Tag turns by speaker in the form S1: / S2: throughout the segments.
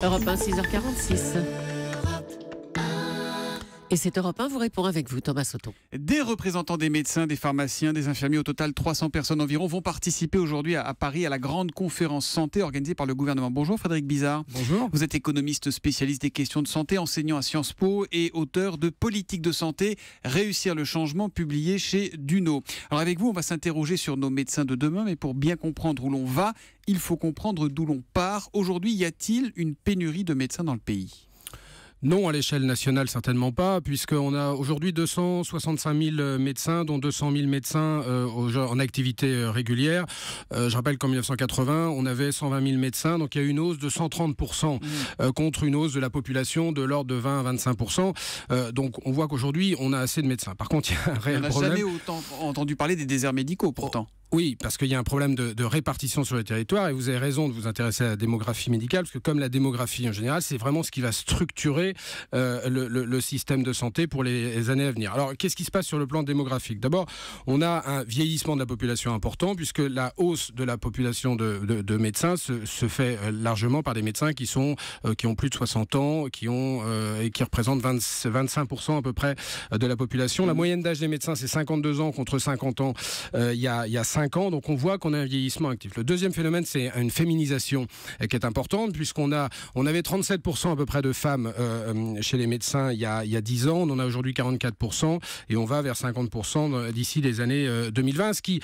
S1: Europe 1, 6h46. Et c'est Europe 1 vous répond avec vous, Thomas Soto.
S2: Des représentants des médecins, des pharmaciens, des infirmiers, au total 300 personnes environ, vont participer aujourd'hui à Paris à la grande conférence santé organisée par le gouvernement. Bonjour Frédéric Bizard.
S3: Bonjour.
S2: Vous êtes économiste spécialiste des questions de santé, enseignant à Sciences Po et auteur de Politique de santé, réussir le changement, publié chez Duno. Alors avec vous, on va s'interroger sur nos médecins de demain, mais pour bien comprendre où l'on va, il faut comprendre d'où l'on part. Aujourd'hui, y a-t-il une pénurie de médecins dans le pays ?
S3: Non, à l'échelle nationale, certainement pas, puisqu'on a aujourd'hui 265 000 médecins, dont 200 000 médecins en activité régulière. Je rappelle qu'en 1980, on avait 120 000 médecins, donc il y a eu une hausse de 130% contre une hausse de la population de l'ordre de 20 à 25%. Donc on voit qu'aujourd'hui, on a assez de médecins. Par contre, il y a un réel problème.
S2: On n'a jamais autant entendu parler des déserts médicaux, pourtant.
S3: Oui, parce qu'il y a un problème de répartition sur le territoire, et vous avez raison de vous intéresser à la démographie médicale, parce que comme la démographie en général, c'est vraiment ce qui va structurer le système de santé pour les années à venir. Alors, qu'est-ce qui se passe sur le plan démographique ? D'abord, on a un vieillissement de la population important, puisque la hausse de la population de médecins se fait largement par des médecins qui ont plus de 60 ans, et qui représentent 25% à peu près de la population. La moyenne d'âge des médecins, c'est 52 ans contre 50 ans il y a 5 ans, donc on voit qu'on a un vieillissement actif. Le deuxième phénomène, c'est une féminisation qui est importante, puisqu'on avait 37% à peu près de femmes chez les médecins il y a 10 ans, on en a aujourd'hui 44%, et on va vers 50% d'ici les années 2020, ce qui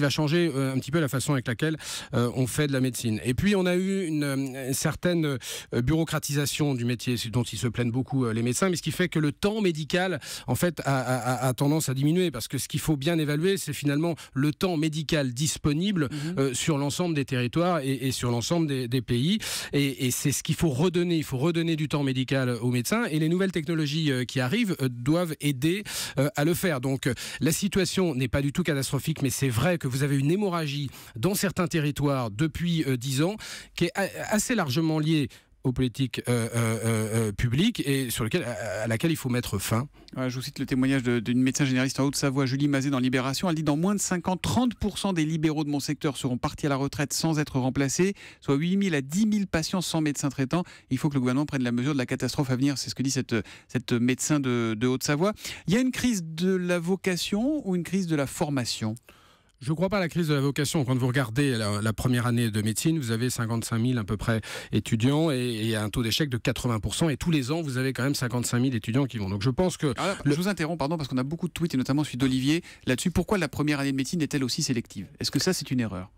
S3: va changer un petit peu la façon avec laquelle on fait de la médecine. Et puis on a eu une certaine bureaucratisation du métier, dont ils se plaignent beaucoup les médecins, mais ce qui fait que le temps médical, en fait, a tendance à diminuer, parce que ce qu'il faut bien évaluer, c'est finalement le temps médical disponible sur l'ensemble des territoires et sur l'ensemble des pays, et c'est ce qu'il faut redonner. Il faut redonner du temps médical aux médecins, et les nouvelles technologies qui arrivent doivent aider à le faire. Donc la situation n'est pas du tout catastrophique, mais c'est vrai que vous avez une hémorragie dans certains territoires depuis 10 ans qui est assez largement liée aux politiques publiques, et à laquelle il faut mettre fin.
S2: Ouais, je vous cite le témoignage d'une médecin généraliste en Haute-Savoie, Julie Mazet, dans Libération. Elle dit: dans moins de 5 ans, 30% des libéraux de mon secteur seront partis à la retraite sans être remplacés, soit 8 000 à 10 000 patients sans médecin traitant. Il faut que le gouvernement prenne la mesure de la catastrophe à venir. C'est ce que dit cette médecin de Haute-Savoie. Il y a une crise de la vocation ou une crise de la formation ?
S3: Je ne crois pas à la crise de la vocation. Quand vous regardez la première année de médecine, vous avez 55 000 à peu près étudiants, et il y a un taux d'échec de 80%, et tous les ans, vous avez quand même 55 000 étudiants qui vont. Donc je pense que...
S2: Je vous interromps, pardon, parce qu'on a beaucoup de tweets, et notamment celui d'Olivier, là-dessus. Pourquoi la première année de médecine est-elle aussi sélective ? Est-ce que ça, c'est une erreur ?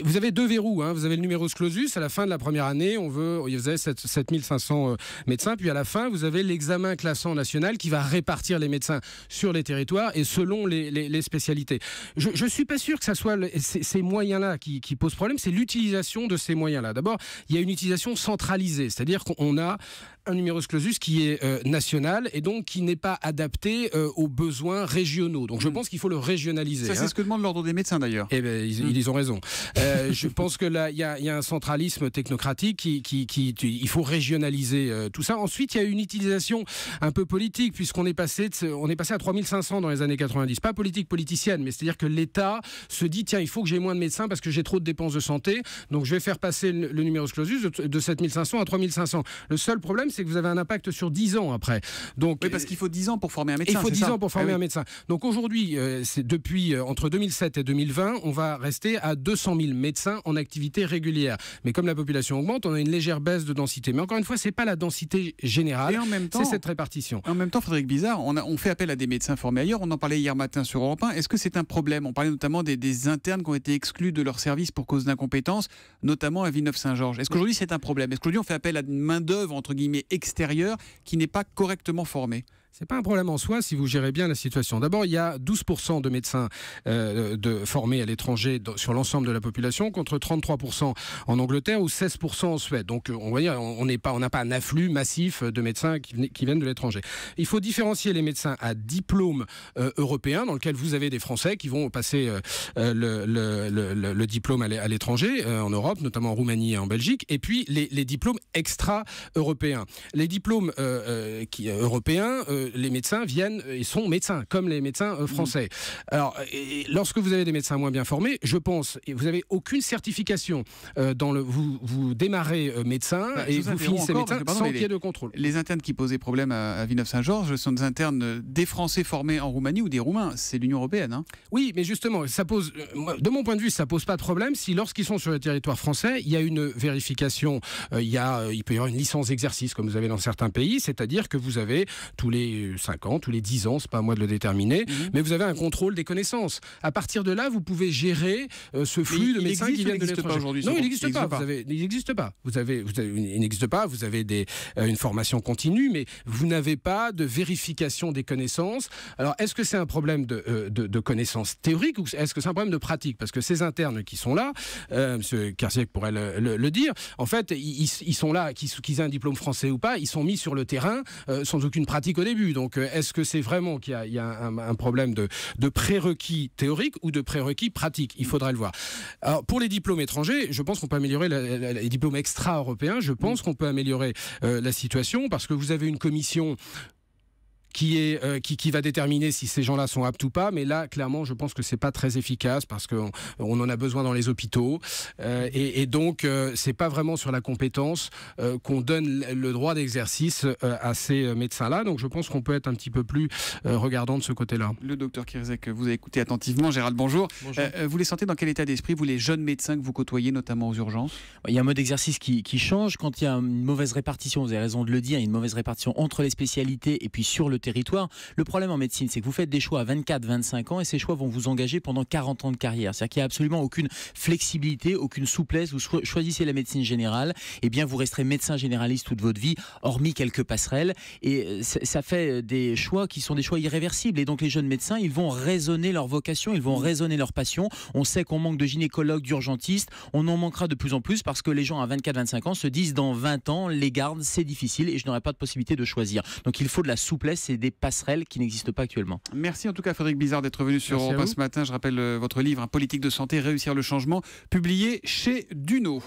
S3: Vous avez deux verrous, vous avez le numerus clausus. À la fin de la première année, vous avez 7500 médecins, puis à la fin, vous avez l'examen classant national qui va répartir les médecins sur les territoires et selon les spécialités. Je suis pas sûr que ça soit ces moyens-là qui posent problème, c'est l'utilisation de ces moyens-là. D'abord, il y a une utilisation centralisée, c'est-à-dire qu'on a un numerus clausus qui est national, et donc qui n'est pas adapté aux besoins régionaux. Donc je pense qu'il faut le régionaliser.
S2: Ça, c'est ce que demande l'ordre des médecins d'ailleurs.
S3: Eh bien, ils ont raison. Je pense que là, il y a un centralisme technocratique il faut régionaliser tout ça. Ensuite, il y a une utilisation un peu politique, puisqu'on est passé à 3500 dans les années 90. Pas politique politicienne, mais c'est-à-dire que l'État se dit: tiens, il faut que j'ai moins de médecins parce que j'ai trop de dépenses de santé, donc je vais faire passer le numerus clausus de 7500 à 3500. Le seul problème, c'est que vous avez un impact sur 10 ans après. Donc,
S2: oui, parce qu'il faut 10 ans pour former un médecin.
S3: Il faut 10 ans pour former un médecin. Donc aujourd'hui, c'est depuis entre 2007 et 2020, on va rester à 200 000 médecins en activité régulière. Mais comme la population augmente, on a une légère baisse de densité. Mais encore une fois, c'est pas la densité générale, c'est cette répartition.
S2: En même temps, Frédéric Bizard, on fait appel à des médecins formés ailleurs. On en parlait hier matin sur Europe 1. Est-ce que c'est un problème ? On parlait notamment des internes qui ont été exclus de leur service pour cause d'incompétence, notamment à Villeneuve-Saint-Georges. Est-ce qu'aujourd'hui c'est un problème ? Est-ce qu'aujourd'hui on fait appel à une main-d'œuvre entre guillemets extérieure qui n'est pas correctement formée ?
S3: C'est pas un problème en soi si vous gérez bien la situation. D'abord, il y a 12% de médecins formés à l'étranger sur l'ensemble de la population, contre 33% en Angleterre ou 16% en Suède. Donc, on va dire, on n'a pas un afflux massif de médecins qui viennent de l'étranger. Il faut différencier les médecins à diplôme européen, dans lequel vous avez des Français qui vont passer le diplôme à l'étranger, en Europe, notamment en Roumanie et en Belgique, et puis les diplômes extra-européens. Les diplômes européens les médecins viennent et sont médecins, comme les médecins français. Alors, lorsque vous avez des médecins moins bien formés, je pense, et vous n'avez aucune certification vous démarrez médecin et vous finissez médecin sans qu'il y ait de contrôle.
S2: Les internes qui posaient problème à Villeneuve-Saint-Georges sont des internes des Français formés en Roumanie ou des Roumains. C'est l'Union européenne. Hein.
S3: Oui, mais justement, ça pose, de mon point de vue, ça pose pas de problème si lorsqu'ils sont sur le territoire français, il y a une vérification, il peut y avoir une licence d'exercice comme vous avez dans certains pays, c'est-à-dire que vous avez tous les 5 ans, tous les 10 ans, c'est pas à moi de le déterminer, mais vous avez un contrôle des connaissances. À partir de là, vous pouvez gérer ce flux de médecins qui viennent de l'étranger. Non, il n'existe pas. Il n'existe pas. Il n'existe pas. Vous avez une formation continue, mais vous n'avez pas de vérification des connaissances. Alors, est-ce que c'est un problème de connaissances théoriques ou est-ce que c'est un problème de pratique? Parce que ces internes qui sont là, M. Kersiek pourrait le dire, en fait, ils sont là, qu'ils aient un diplôme français ou pas, ils sont mis sur le terrain sans aucune pratique au début. Donc, est-ce que c'est vraiment qu'il y a un problème de prérequis théoriques ou de prérequis pratiques? Il faudrait le voir. Alors, pour les diplômes étrangers, je pense qu'on peut améliorer les diplômes extra-européens. Je pense qu'on peut améliorer la situation parce que vous avez une commission qui va déterminer si ces gens-là sont aptes ou pas, mais là, clairement, je pense que c'est pas très efficace parce qu'on en a besoin dans les hôpitaux et donc c'est pas vraiment sur la compétence qu'on donne le droit d'exercice à ces médecins-là. Donc je pense qu'on peut être un petit peu plus regardant de ce côté-là.
S2: Le docteur Kersiek, vous avez écouté attentivement. Gérald, bonjour. Bonjour. Vous les sentez dans quel état d'esprit, vous les jeunes médecins que vous côtoyez, notamment aux urgences?
S4: Il y a un mode d'exercice qui change quand il y a une mauvaise répartition, vous avez raison de le dire, il y a une mauvaise répartition entre les spécialités et puis sur le territoire. Le problème en médecine, c'est que vous faites des choix à 24-25 ans et ces choix vont vous engager pendant 40 ans de carrière. C'est-à-dire qu'il n'y a absolument aucune flexibilité, aucune souplesse. Vous choisissez la médecine générale, et bien vous resterez médecin généraliste toute votre vie, hormis quelques passerelles. Et ça fait des choix qui sont des choix irréversibles. Et donc les jeunes médecins, ils vont raisonner leur vocation, ils vont raisonner leur passion. On sait qu'on manque de gynécologues, d'urgentistes. On en manquera de plus en plus parce que les gens à 24-25 ans se disent dans 20 ans, les gardes, c'est difficile et je n'aurai pas de possibilité de choisir. Donc il faut de la souplesse et des passerelles qui n'existent pas actuellement.
S2: Merci en tout cas Frédéric Bizard d'être venu sur Europe 1 ce matin. Je rappelle votre livre, Politique de santé, réussir le changement, publié chez Duno.